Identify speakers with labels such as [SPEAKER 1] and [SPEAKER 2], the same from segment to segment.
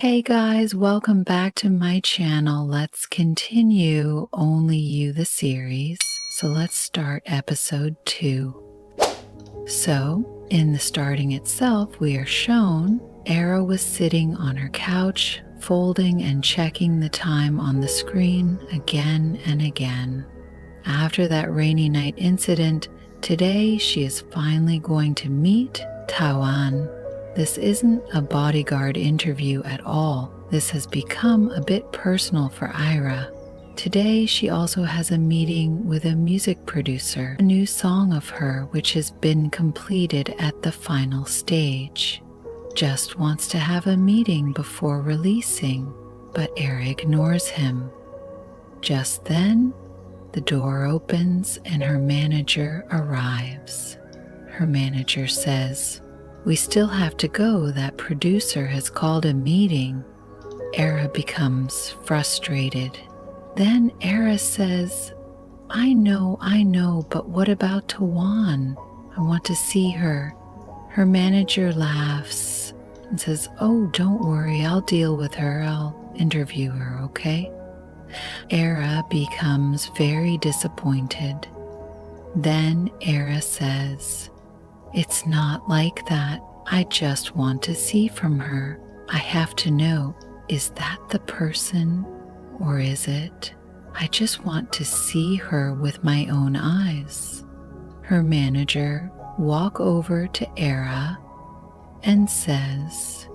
[SPEAKER 1] Hey guys, welcome back to my channel. Let's continue Only You the series. So let's start episode 2. So, in the starting itself, we are shown Era was sitting on her couch, folding and checking the time on the screen again and again. After that rainy night incident, today she is finally going to meet Tawan. This isn't a bodyguard interview at all. This has become a bit personal for Ira. Today, she also has a meeting with a music producer, a new song of her which has been completed at the final stage. Just wants to have a meeting before releasing, but Ira ignores him. Just then, the door opens and her manager arrives. Her manager says, "We still have to go. That producer has called a meeting." Era becomes frustrated. Then Era says, I know, but what about Tawan? I want to see her." Her manager laughs and says, "Oh, don't worry, I'll deal with her. I'll interview her, okay?" Era becomes very disappointed. Then Era says, "It's not like that. I just want to see from her. I have to know, is that the person or is it? I just want to see her with my own eyes." Her manager walks over to Era and says,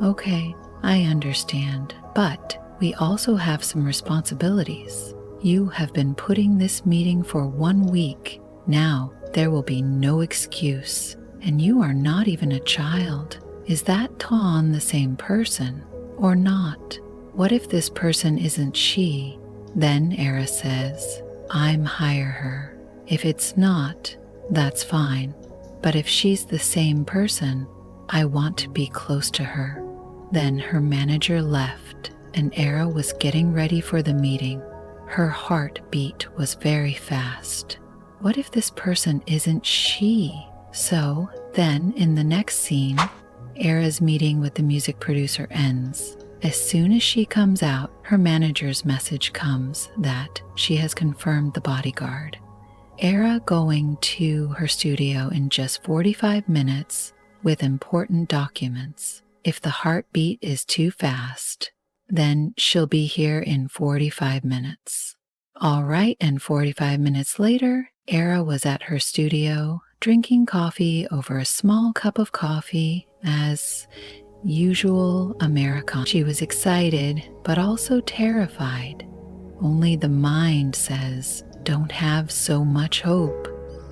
[SPEAKER 1] "Okay, I understand, but we also have some responsibilities. You have been putting this meeting for 1 week. Now, there will be no excuse, and you are not even a child. Is that Tawan the same person or not? What if this person isn't she?" Then Era says, "I'm hire her. If it's not, that's fine. But if she's the same person, I want to be close to her." Then her manager left, and Era was getting ready for the meeting. Her heartbeat was very fast. What if this person isn't she? So then in the next scene, Era's meeting with the music producer ends. As soon as she comes out, her manager's message comes that she has confirmed the bodyguard. Era going to her studio in just 45 minutes with important documents. If the heartbeat is too fast, then she'll be here in 45 minutes. All right, and 45 minutes later, Era was at her studio, drinking coffee over a small cup of coffee as usual Americano. She was excited, but also terrified. Only the mind says, "Don't have so much hope,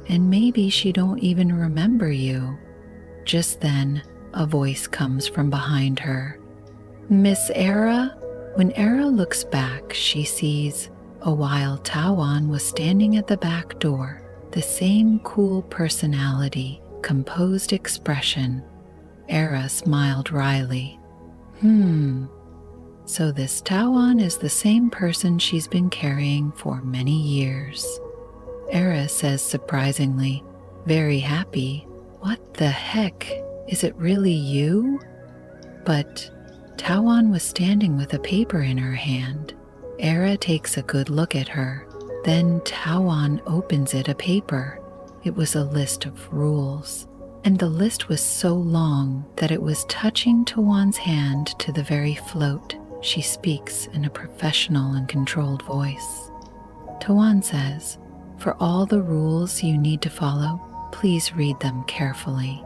[SPEAKER 1] and maybe she don't even remember you." Just then, a voice comes from behind her. "Miss Era?" When Era looks back, she sees a while Tawan was standing at the back door, the same cool personality, composed expression. Era smiled wryly. So this Tawan is the same person she's been carrying for many years." Era says surprisingly, very happy, "What the heck? Is it really you?" But Tawan was standing with a paper in her hand. Era takes a good look at her. Then Tawan opens a paper. It was a list of rules, and the list was so long that it was touching Tawan's hand to the very float. She speaks in a professional and controlled voice. Tawan says, "For all the rules you need to follow, please read them carefully."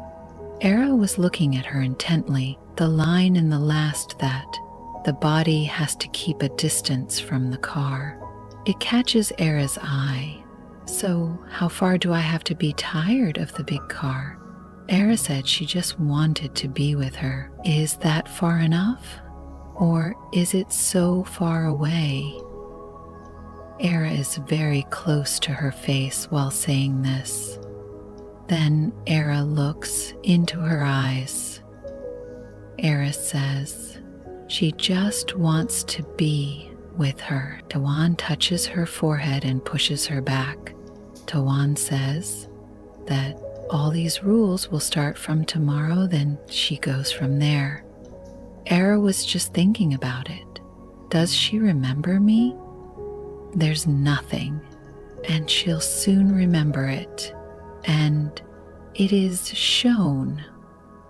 [SPEAKER 1] Era was looking at her intently. The line in the last that the body has to keep a distance from the car. It catches Era's eye. "So how far do I have to be tired of the big car?" Era said she just wanted to be with her. Is that far enough? Or is it so far away? Era is very close to her face while saying this. Then Era looks into her eyes. Era says she just wants to be with her. Tawan touches her forehead and pushes her back. Tawan says that all these rules will start from tomorrow, then she goes from there. Era was just thinking about it. Does she remember me? There's nothing, and she'll soon remember it, and it is shown.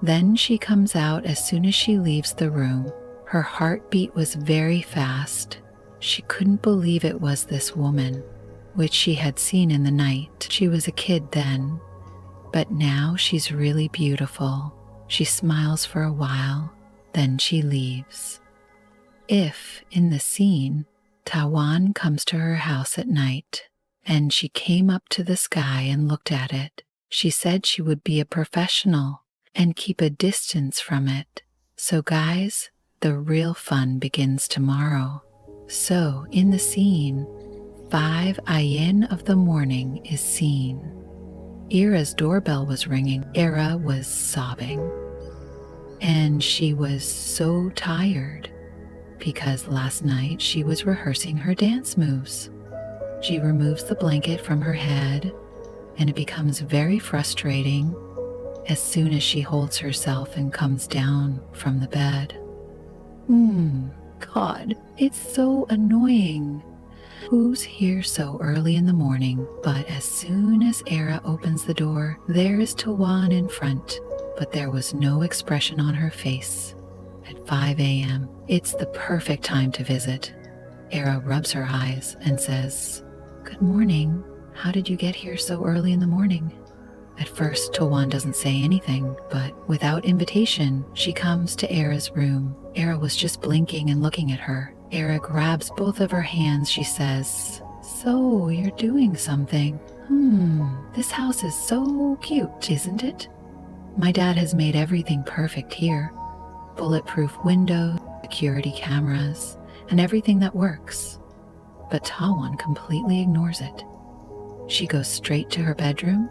[SPEAKER 1] Then she comes out as soon as she leaves the room. Her heartbeat was very fast. She couldn't believe it was this woman, which she had seen in the night. She was a kid then, but now she's really beautiful. She smiles for a while, then she leaves. If, in the scene, Tawan comes to her house at night, and she came up to the sky and looked at it, she said she would be a professional and keep a distance from it. So guys, the real fun begins tomorrow. So, in the scene, 5 a.m. of the morning is seen. Era's doorbell was ringing. Era was sobbing. And she was so tired because last night she was rehearsing her dance moves. She removes the blanket from her head, and it becomes very frustrating as soon as she holds herself and comes down from the bed. God, it's so annoying. Who's here so early in the morning? But as soon as Era opens the door, there is Tawan in front, but there was no expression on her face. At 5 a.m., it's the perfect time to visit. Era rubs her eyes and says, "Good morning. How did you get here so early in the morning?" At first, Tawan doesn't say anything, but without invitation, she comes to Era's room. Era was just blinking and looking at her. Era grabs both of her hands. She says, "So, you're doing something. This house is so cute, isn't it? My dad has made everything perfect here. Bulletproof windows, security cameras, and everything that works." But Tawan completely ignores it. She goes straight to her bedroom.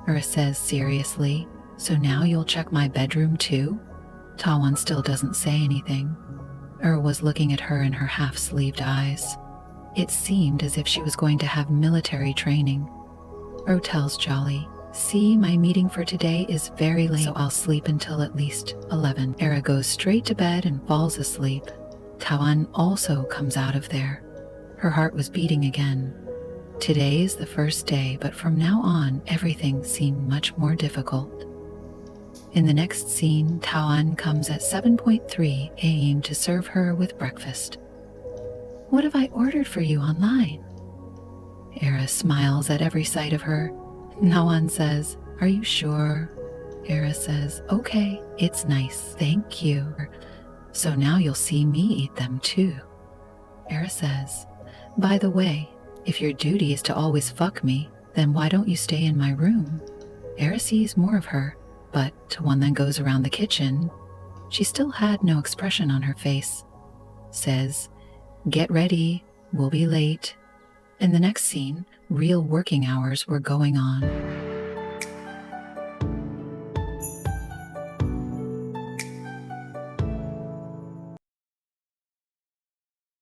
[SPEAKER 1] Era says seriously, "So now you'll check my bedroom too?" Tawan still doesn't say anything. Era was looking at her in her half-sleeved eyes. It seemed as if she was going to have military training. Era tells Jolly, "See, my meeting for today is very late, so I'll sleep until at least 11. Era goes straight to bed and falls asleep. Tawan also comes out of there. Her heart was beating again. Today is the first day, but from now on, everything seemed much more difficult. In the next scene, Tawan comes at 7:3 a.m. to serve her with breakfast. "What have I ordered for you online?" Era smiles at every sight of her. Tawan says, "Are you sure?" Era says, "Okay, it's nice, thank you. So now you'll see me eat them too." Era says, "By the way, if your duty is to always fuck me, then why don't you stay in my room?" Era sees more of her, but Tawan then goes around the kitchen. She still had no expression on her face. Says, "Get ready, we'll be late." In the next scene, real working hours were going on.